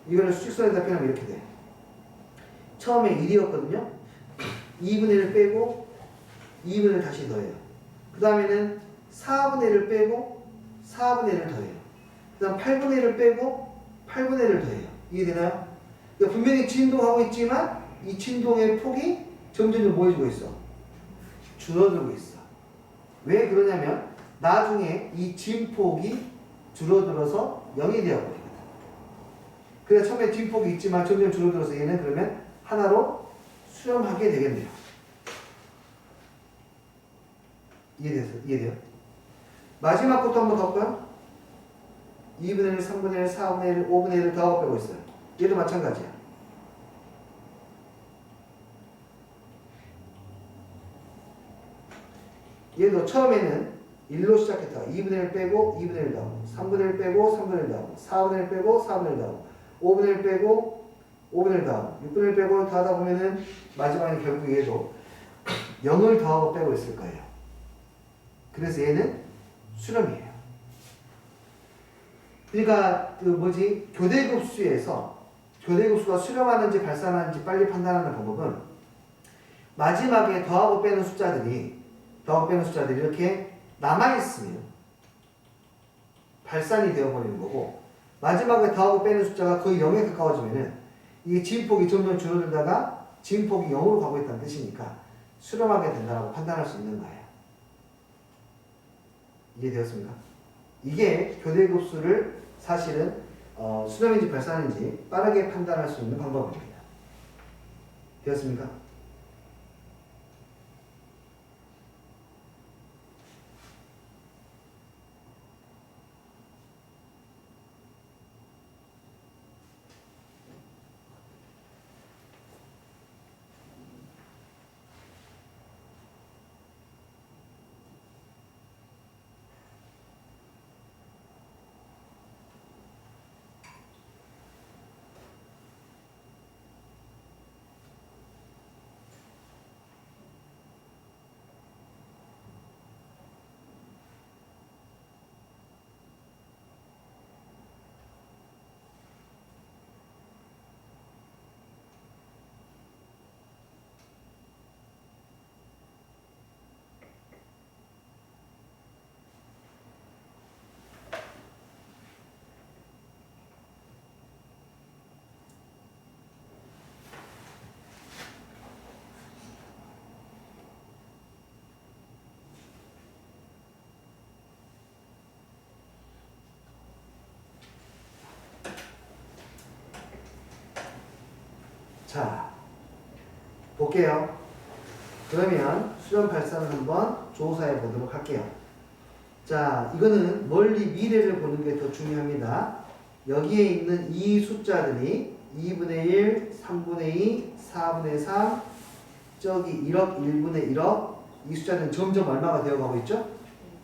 이거는 수직선에다 표현하면 이렇게 돼. 처음에 1이었거든요. 2분의 1을 빼고 2분의 1을 다시 더해요. 그 다음에는 4분의 1을 빼고 4분의 1을 더해요. 그 다음 8분의 1을 빼고 8분의 1을 더해요. 이해되나요? 그러니까 분명히 진동하고 있지만 이 진동의 폭이 점점 뭐 해주고 있어? 줄어들고 있어. 왜 그러냐면 나중에 이 진폭이 줄어들어서 0이 되어버리거든. 그래서 처음에 진폭이 있지만 점점 줄어들어서 얘는 그러면 하나로 수렴하게 되겠네요. 이해돼요? 마지막 것도 한번 더 볼까요? 2분의 1, 3분의 1, 4분의 1, 5분의 1을 더하고 빼고 있어요. 얘도 마찬가지야. 얘도 처음에는 1로 시작했다가 2분의 1 빼고 2분의 1 더하고 3분의 1 빼고 3분의 1 더하고 4분의 1 빼고 4분의 1 더하고 5분의 1 빼고 5분의 1 더하고 6분의 1 빼고 더하다 보면은 마지막에 결국 얘도 0을 더하고 빼고 있을 거예요. 그래서 얘는 수렴이에요. 그러니까 교대급수에서 교대급수가 수렴하는지 발산하는지 빨리 판단하는 방법은 마지막에 더하고 빼는 숫자들이 이렇게 남아있으면 발산이 되어버리는 거고, 마지막에 더하고 빼는 숫자가 거의 0에 가까워지면은 이 진폭이 점점 줄어들다가 진폭이 0으로 가고 있다는 뜻이니까 수렴하게 된다고 판단할 수 있는 거예요. 이해되었습니까? 이게 교대급수를 사실은 수렴인지 발산인지 빠르게 판단할 수 있는 방법입니다. 되었습니까? 자, 볼게요. 그러면 수렴 발산을 한번 조사해 보도록 할게요. 자, 이거는 멀리 미래를 보는 게 더 중요합니다. 여기에 있는 이 숫자들이 2분의 1, 3분의 2, 4분의 3, 저기 1억, 1분의 1억, 이 숫자는 점점 얼마가 되어가고 있죠?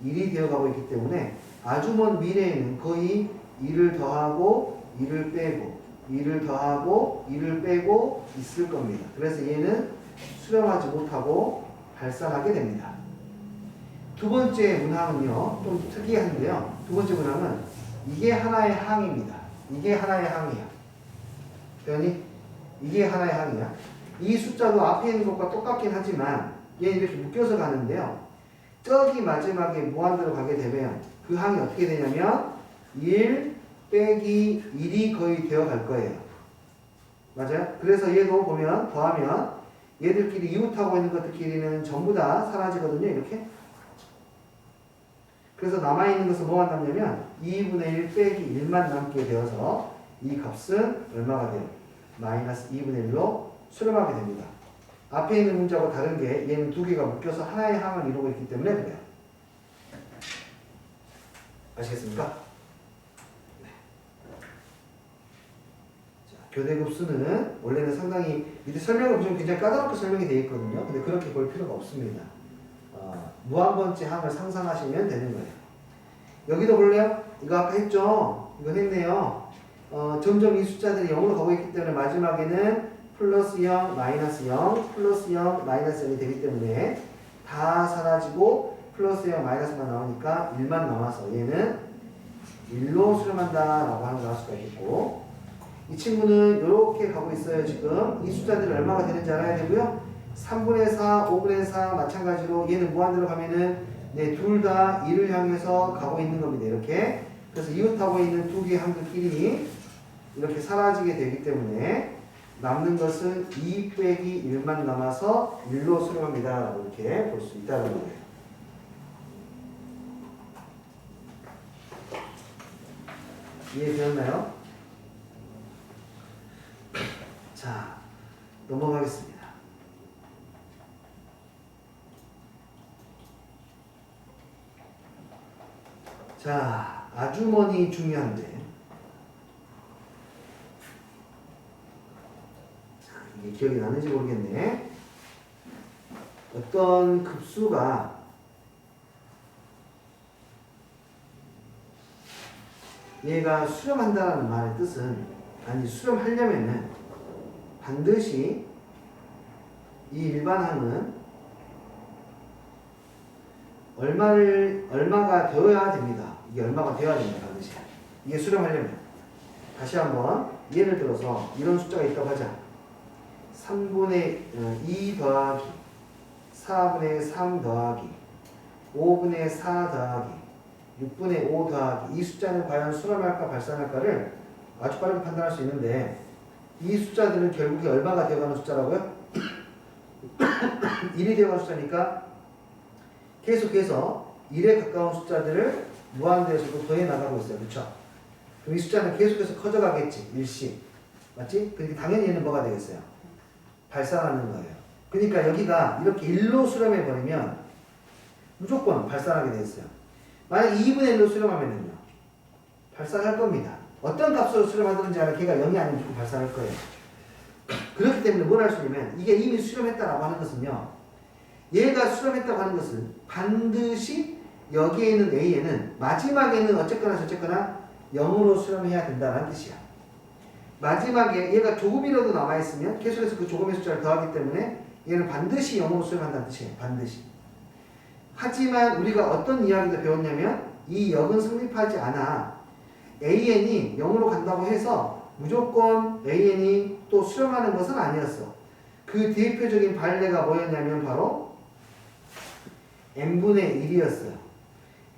1이 되어가고 있기 때문에 아주 먼 미래에는 거의 2를 더하고 2를 빼고 2를 더하고 2를 빼고 있을 겁니다. 그래서 얘는 수렴하지 못하고 발산하게 됩니다. 두 번째 문항은요, 좀 특이한데요. 두 번째 문항은 이게 하나의 항입니다. 이게 하나의 항이야. 되니? 이게 하나의 항이야. 이 숫자도 앞에 있는 것과 똑같긴 하지만 얘는 이렇게 묶여서 가는데요. 저기 마지막에 무한대로 가게 되면 그 항이 어떻게 되냐면 1 빼기 1이 거의 되어 갈 거예요. 맞아요? 그래서 얘도 보면 더하면 얘들끼리 이웃하고 있는 것들끼리는 전부 다 사라지거든요. 이렇게. 그래서 남아있는 것은 뭐가 남냐면 2분의 1 빼기 1만 남게 되어서 이 값은 얼마가 돼요? 마이너스 2분의 1로 수렴하게 됩니다. 앞에 있는 문자하고 다른 게 얘는 두 개가 묶여서 하나의 항을 이루고 있기 때문에 그래요. 아시겠습니까? 네. 자, 교대급수는 원래는 상당히 밑에 설명을 보시면 굉장히 까다롭게 설명이 되어 있거든요. 근데 그렇게 볼 필요가 없습니다. 무한번째 항을 상상하시면 되는 거예요. 여기도 볼래요? 이거 아까 했죠? 이거 했네요. 점점 이 숫자들이 0으로 가고 있기 때문에 마지막에는 플러스 0, 마이너스 0, 플러스 0, 마이너스 0이 되기 때문에 다 사라지고 플러스 0, 마이너스만 나오니까 1만 남아서 얘는 1로 수렴한다 라고 하는 걸 알 수가 있겠고, 이 친구는 이렇게 가고 있어요. 지금 이 숫자들이 얼마가 되는지 알아야 되고요. 3분의 4, 5분의 4 마찬가지로 얘는 무한대로 가면은 네, 둘 다 1을 향해서 가고 있는 겁니다. 이렇게. 그래서 이웃하고 있는 두 개의 항들끼리 이렇게 사라지게 되기 때문에 남는 것은 2 빼기 1만 남아서 1로 수렴합니다 라고 이렇게 볼 수 있다는 거예요. 이해되었나요? 자, 넘어가겠습니다. 자, 아주머니 중요한데, 자, 이게 기억이 나는지 모르겠네. 어떤 급수가 얘가 수렴한다는 말의 뜻은, 아니 수렴하려면은 반드시 이 일반항은 얼마가 되어야 됩니다. 이게 얼마가 되어야 됩니다. 반드시. 이게 수렴하려면. 다시 한번 예를 들어서 이런 숫자가 있다고 하자. 3분의 2 더하기 4분의 3 더하기 5분의 4 더하기 6분의 5 더하기, 이 숫자는 과연 수렴할까 발산할까를 아주 빠르게 판단할 수 있는데, 이 숫자들은 결국에 얼마가 되어가는 숫자라고요? 1이 되어가는 숫자니까 계속해서 1에 가까운 숫자들을 무한대에서도 더해 나가고 있어요. 그렇죠? 그럼 이 숫자는 계속해서 커져가겠지. 일씩. 맞지? 그러니까 당연히 얘는 뭐가 되겠어요? 발산하는 거예요. 그러니까 여기가 이렇게 1로 수렴해버리면 무조건 발산하게 되겠어요. 만약 2분의 1로 수렴하면요, 발산할 겁니다. 어떤 값으로 수렴하든지 간에 걔가 0이 아니면 무조건 발산할 거예요. 그렇기 때문에 뭘 할 수 있냐면, 이게 이미 수렴했다라고 하는 것은요, 얘가 수렴했다고 하는 것은 반드시 여기에 있는 A에는 마지막에는 어쨌거나 저쨌거나 0으로 수렴해야 된다는 뜻이야. 마지막에 얘가 조금이라도 남아있으면 계속해서 그 조금의 숫자를 더하기 때문에 얘는 반드시 0으로 수렴한다는 뜻이에요. 반드시. 하지만 우리가 어떤 이야기도 배웠냐면, 이 역은 성립하지 않아. AN이 0으로 간다고 해서 무조건 AN이 또 수렴하는 것은 아니었어. 그 대표적인 발레가 뭐였냐면 바로 n분의 1이었어요.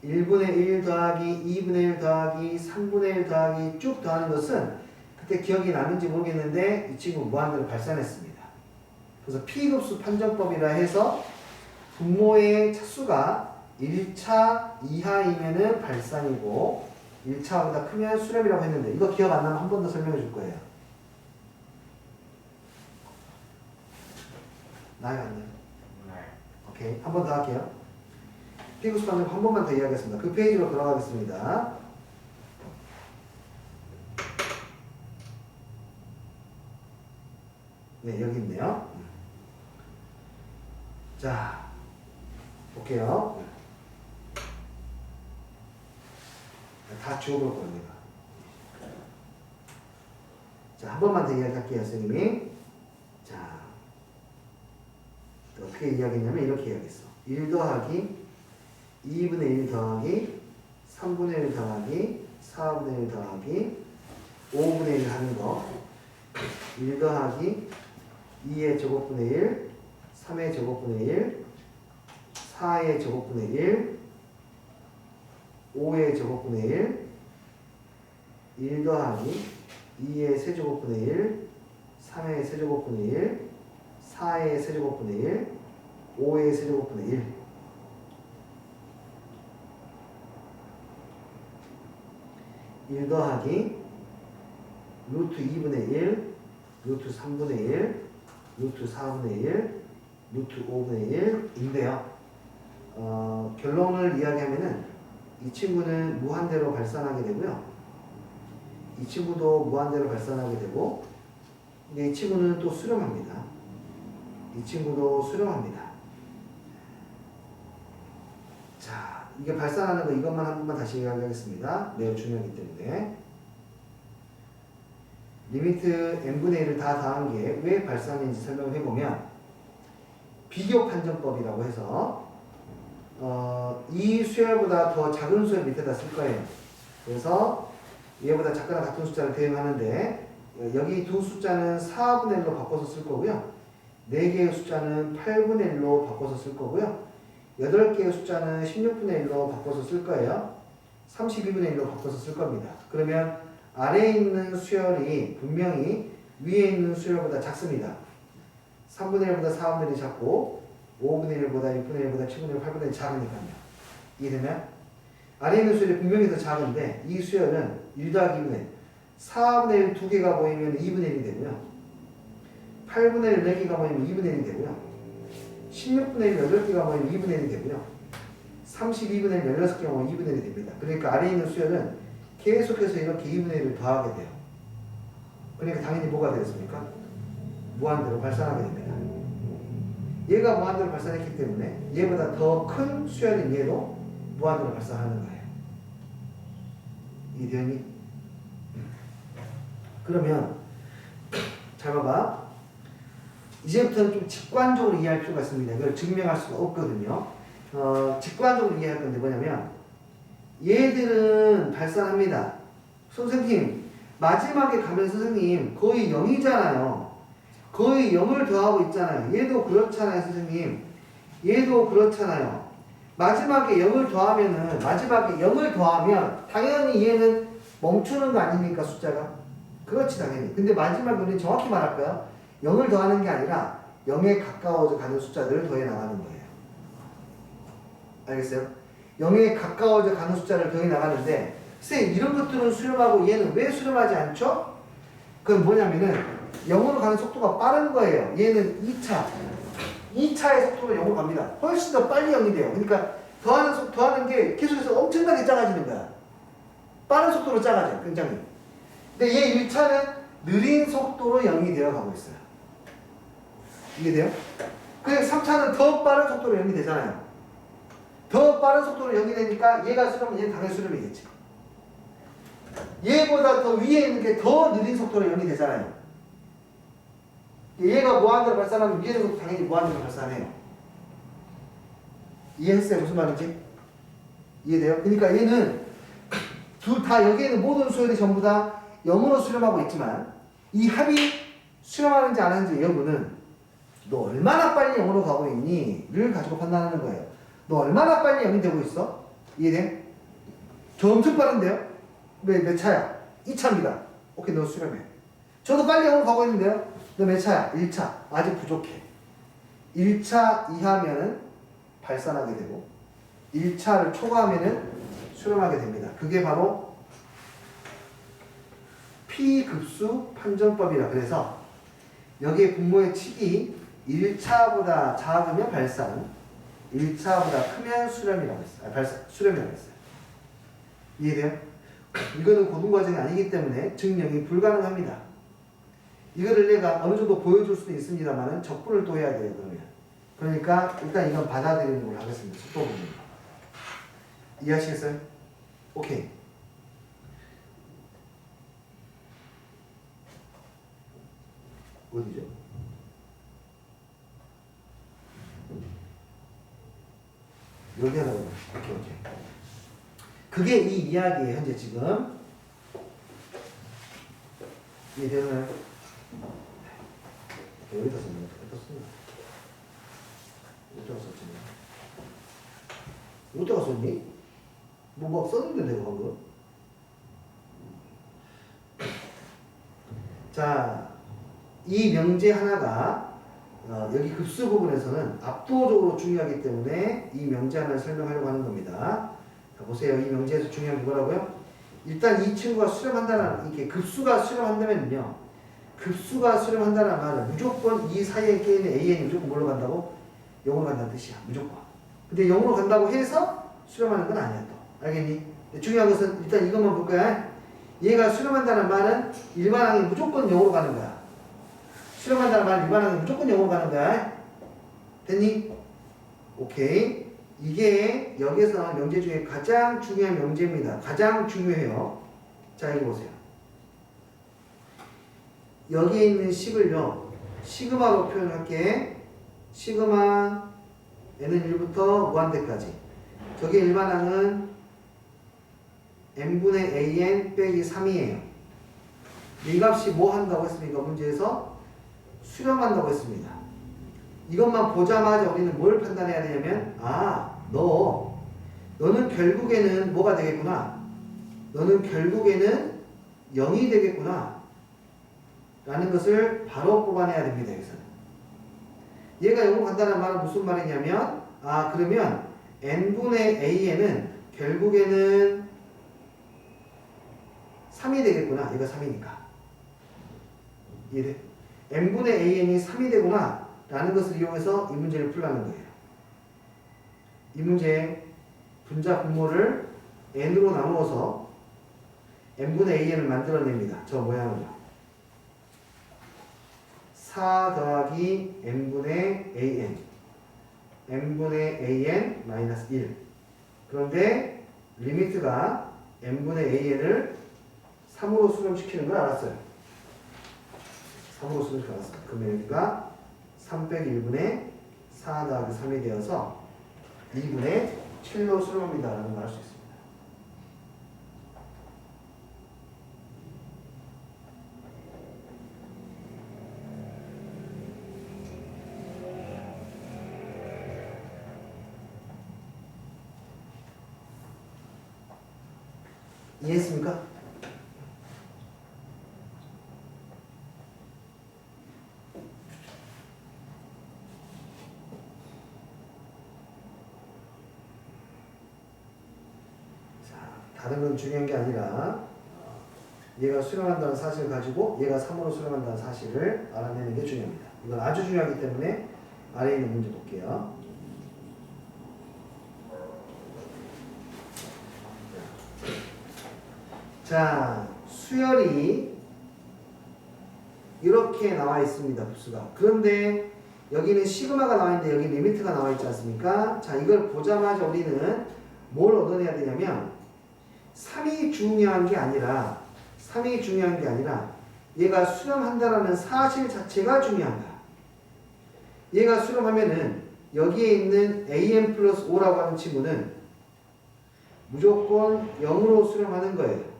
1분의 1 더하기 2분의 1 더하기 3분의 1 더하기 쭉 더하는 것은 그때 기억이 나는지 모르겠는데 이 친구 무한대로 발산했습니다. 그래서 P급수 판정법이라 해서 분모의 차수가 1차 이하이면은 발산이고 1차보다 크면 수렴이라고 했는데, 이거 기억 안 나면 한 번 더 설명해 줄 거예요. 나요, 안 나요?
네.
오케이. 한 번 더 할게요. P급수 판정법 한 번만 더 이야기하겠습니다. 그 페이지로 돌아가겠습니다. 네, 여기 있네요. 자, 볼게요. 다 지워볼 거예요, 내가. 자, 한 번만 더 이야기할게요, 선생님이. 자, 어떻게 이야기했냐면 이렇게 이야기했어. 1 더하기 2분의 1 더하기 3분의 1 더하기 4분의 1 더하기 5분의 1 하는 거. 1 더하기 2의 제곱분의 1, 3의 제곱분의 1, 4의 제곱분의 1, 5의 제곱분의 1, 1 더하기 2의 세제곱분의 1, 3의 세제곱분의 1, 4의 세제곱분의 1, 5의 세제곱분의 1. 일 더하기 루트 2분의 1, 루트 3분의 1, 루트 4분의 1, 루트 5분의 1인데요. 결론을 이야기하면은 이 친구는 무한대로 발산하게 되고요. 이 친구도 무한대로 발산하게 되고, 근데 이 친구는 또 수렴합니다. 이 친구도 수렴합니다. 자, 이게 발산하는 거 이것만 한 번만 다시 이야기하겠습니다. 매우 중요하기 때문에. 리미트 n분의 1을 다 더한 게 왜 발산인지 설명을 해보면, 비교 판정법이라고 해서 이 수열보다 더 작은 수열 밑에다 쓸 거예요. 그래서 얘보다 작거나 같은 숫자를 대응하는데, 여기 두 숫자는 4분의 1로 바꿔서 쓸 거고요. 4개의 숫자는 8분의 1로 바꿔서 쓸 거고요. 8개의 숫자는 16분의 1로 바꿔서 쓸 거예요. 32분의 1로 바꿔서 쓸 겁니다. 그러면 아래에 있는 수열이 분명히 위에 있는 수열보다 작습니다. 3분의 1보다 4분의 1이 작고 5분의 1보다 6분의 1보다 7분의 1, 8분의 1이 작으니까요. 이해되나요? 아래에 있는 수열이 분명히 더 작은데 이 수열은 1 더하기 2분의 1, 4분의 1 2개가 모이면 2분의 1이 되고요. 8분의 1 4개가 모이면 2분의 1이 되고요. 16분의 1 8개가 모이면 2분의 1이 되고요. 32분의 1 16개가 모이면 2분의 1이 됩니다. 그러니까 아래에 있는 수열은 계속해서 이렇게 2분의 1을 더하게 돼요. 그러니까 당연히 뭐가 되겠습니까? 무한대로 발산하게 됩니다. 얘가 무한대로 발산했기 때문에 얘보다 더 큰 수열인 얘도 무한대로 발산하는 거예요. 이해되니? 그러면 잘 봐봐. 이제부터는 좀 직관적으로 이해할 필요가 있습니다. 이걸 증명할 수가 없거든요. 직관적으로 이해할 건데 뭐냐면 얘들은 발산합니다. 선생님 마지막에 가면 선생님 거의 0이잖아요. 거의 0을 더하고 있잖아요. 얘도 그렇잖아요. 선생님 얘도 그렇잖아요. 마지막에 0을 더하면은 마지막에 0을 더하면 당연히 얘는 멈추는 거 아닙니까? 숫자가 그렇지 당연히. 근데 마지막에 우리는 정확히 말할까요? 0을 더하는 게 아니라 0에 가까워져 가는 숫자들을 더해 나가는 거예요. 알겠어요? 0에 가까워져 가는 숫자를 더해 나가는데 선생님 이런 것들은 수렴하고 얘는 왜 수렴하지 않죠? 그건 뭐냐면은 0으로 가는 속도가 빠른 거예요. 얘는 2차의 속도로 0으로 갑니다. 훨씬 더 빨리 0이 돼요. 그러니까 더하는 게 계속해서 엄청나게 작아지는 거야. 빠른 속도로 작아져요. 굉장히. 근데 얘 1차는 느린 속도로 0이 되어 가고 있어요. 이해돼요? 그래서 3차는 더 빠른 속도로 0이 되잖아요. 더 빠른 속도로 0이 되니까 얘가 수렴은 얘는 당연히 수렴이겠지. 얘보다 더 위에 있는 게 더 느린 속도로 0이 되잖아요. 얘가 무한대로 발산하면 위에 있는 것도 당연히 무한대로 발산해요. 이해했어요? 무슨 말인지? 이해돼요? 그러니까 얘는 다 여기에 있는 모든 수열이 전부 다 0으로 수렴하고 있지만 이 합이 수렴하는지 안 하는지 여부는 너 얼마나 빨리 0으로 가고 있니? 를 가지고 판단하는 거예요. 너 얼마나 빨리 0이 되고 있어? 이해돼? 저 엄청 빠른데요? 몇 차야? 2차입니다. 오케이, 너 수렴해. 저도 빨리 0으로 가고 있는데요? 너 몇 차야? 1차. 아직 부족해. 1차 이하면은 발산하게 되고 1차를 초과하면은 수렴하게 됩니다. 그게 바로 P급수 판정법이라 그래서 여기에 분모의 칙이 1차보다 작으면 발산, 1차보다 크면 수렴이라고 했어요. 수렴이라고 했어요. 이해돼요? 이거는 고등과정이 아니기 때문에 증명이 불가능합니다. 이거를 내가 어느 정도 보여줄 수도 있습니다만 적분을 또 해야 돼요. 그러니까 일단 이건 받아들이는 걸로 하겠습니다. 속도 부분. 이해하시겠어요? 오케이. 어디죠? 여기 하라고. 오케이. 그게 이 이야기예요, 현재 지금. 이해되나요? 여기다 썼네. 어디다 썼니? 뭐 막 썼는데 내가 방금. 자, 이 명제 하나가 여기 급수 부분에서는 압도적으로 중요하기 때문에 이 명제 하나를 설명하려고 하는 겁니다. 자, 보세요. 이 명제에서 중요한 게 뭐라고요? 일단 이 친구가 수렴한다는, 이게 급수가 수렴한다면요. 급수가 수렴한다는 말은 무조건 이 사이에 끼어있는 AN이 무조건 뭘로 간다고? 0으로 간다는 뜻이야. 무조건. 근데 0으로 간다고 해서 수렴하는 건 아니야 또. 알겠니? 중요한 것은 일단 이것만 볼 거야. 얘가 수렴한다는 말은 일반항이 무조건 0으로 가는 거야. 수렴한다는 말은 일반항이 무조건 0으로 가는 거야. 됐니? 오케이. 이게 여기에서 나온 명제 중에 가장 중요한 명제입니다. 가장 중요해요. 자, 이거 보세요. 여기에 있는 식을요, 시그마로 표현할게. 시그마 n은 1부터 무한대까지. 저게 일반항은 n분의 an 빼기 3이에요. 이 값이 뭐 한다고 했습니까? 문제에서 수렴한다고 했습니다. 이것만 보자마자 우리는 뭘 판단해야 되냐면, 너는 결국에는 뭐가 되겠구나. 너는 결국에는 0이 되겠구나. 라는 것을 바로 뽑아내야 됩니다. 여기서는. 얘가 0으로 간다는 말은 무슨 말이냐면, 그러면 n분의 an은 결국에는 3이 되겠구나. 얘가 3이니까. 이해돼? n분의 an이 3이 되구나. 라는 것을 이용해서 이 문제를 풀라는 거예요. 이 문제 분자 분모를 n으로 나누어서 n분의 an을 만들어냅니다. 저 모양으로. 4 더하기 n분의 an. n분의 an 마이너스 1. 그런데 리미트가 n분의 an을 3으로 수렴시키는 걸 알았어요. 3으로 수렴시키는 걸 알았어요. 그러면 여기가 3 빼기 1분의 4 더하기 3이 되어서 2분의 7로 수렴합니다. 라는 걸 알 수 있습니다. 이해했습니까? 다른 건 중요한 게 아니라 얘가 수렴한다는 사실을 가지고 얘가 3으로 수렴한다는 사실을 알아내는 게 중요합니다. 이건 아주 중요하기 때문에 아래에 있는 문제 볼게요. 자, 수열이 이렇게 나와 있습니다. 부수가. 그런데 여기는 시그마가 나와 있는데 여기 리미트가 나와 있지 않습니까? 자, 이걸 보자마자 우리는 뭘 얻어내야 되냐면 3이 중요한 게 아니라 얘가 수렴한다라는 사실 자체가 중요한 거야. 얘가 수렴하면은 여기에 있는 an 플러스 5라고 하는 친구는 무조건 0으로 수렴하는 거예요.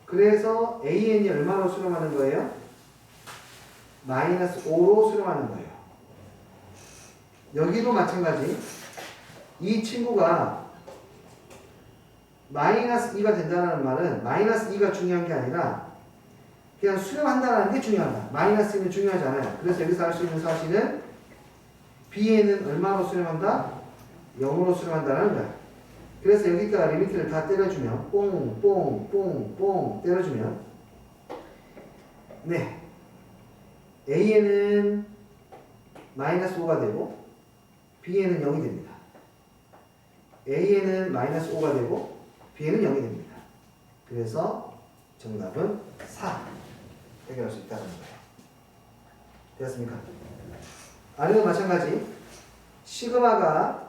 그래서 an이 얼마로 수렴하는 거예요? 마이너스 5로 수렴하는 거예요. 여기도 마찬가지. 이 친구가 마이너스 2가 된다는 말은 마이너스 2가 중요한 게 아니라 그냥 수렴한다는 게 중요하다. 마이너스 2는 중요하지 않아요. 그래서 여기서 할 수 있는 사실은 b에는 얼마로 수렴한다? 0으로 수렴한다는 거야. 그래서 여기다가 리미트를 다 때려주면 뽕 때려주면 네, a에는 마이너스 5가 되고 b에는 0이 됩니다. a에는 마이너스 5가 되고 b에는 0이 됩니다. 그래서 정답은 4 해결할 수 있다는 거예요. 되었습니까? 아래도 마찬가지. 시그마가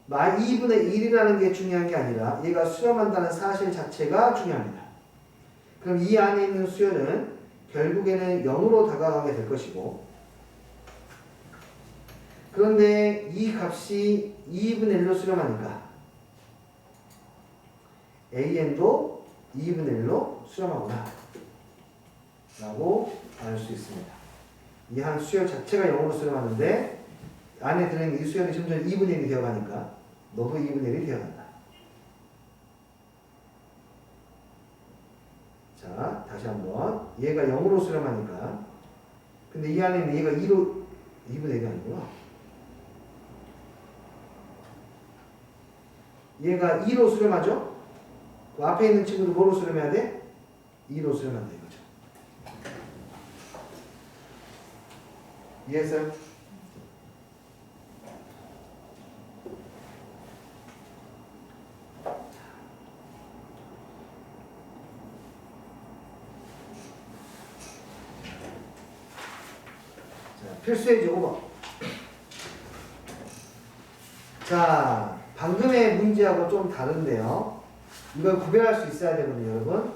2분의 1이라는 게 중요한 게 아니라 얘가 수렴한다는 사실 자체가 중요합니다. 그럼 이 안에 있는 수열은 결국에는 0으로 다가가게 될 것이고, 그런데 이 값이 2분의 1로 수렴하니까 AN도 2분의 1로 수렴하구나 라고 알 수 있습니다. 이 한 수열 자체가 0으로 수렴하는데 안에 들어있는 이 수열이 점점 2분의 1이 되어가니까 너도 2분의 1이 되어간다. 자, 다시 한번. 얘가 0으로 수렴하니까. 근데 이 안에 있는 얘가 2로, 2분의 1이 아니구나. 얘가 2로 수렴하죠? 그 앞에 있는 친구도 뭐로 수렴해야 돼? 2로 수렴한다 이거죠. 이해했어요? 필수예지 5번. 자, 방금의 문제하고 좀 다른데요. 이걸 구별할 수 있어야 되거든요, 여러분.